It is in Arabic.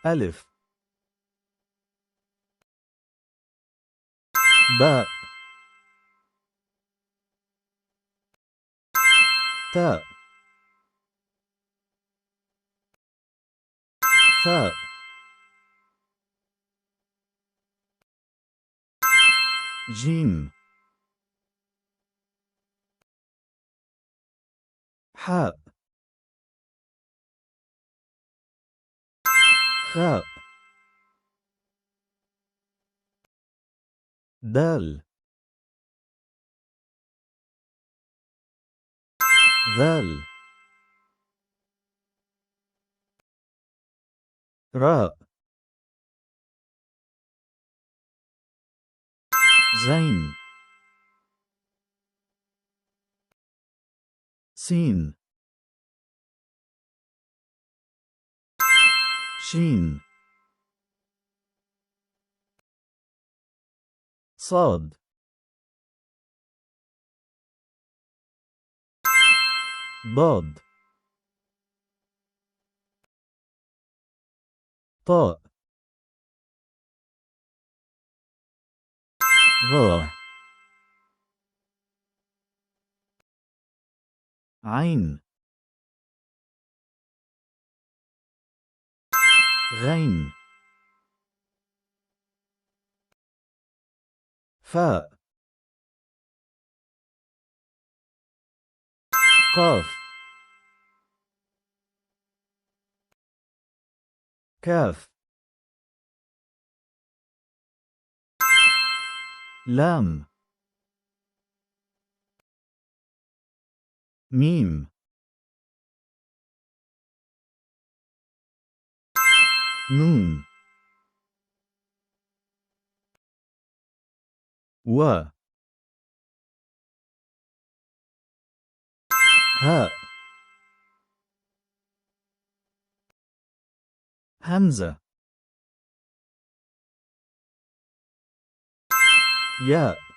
ألف باء تاء ثاء جيم حاء خاء دال ذال راء زين سين شين صاد ضاد طاء ظاء عين غين فاء قاف كاف لام ميم نون و هاء همزة ياء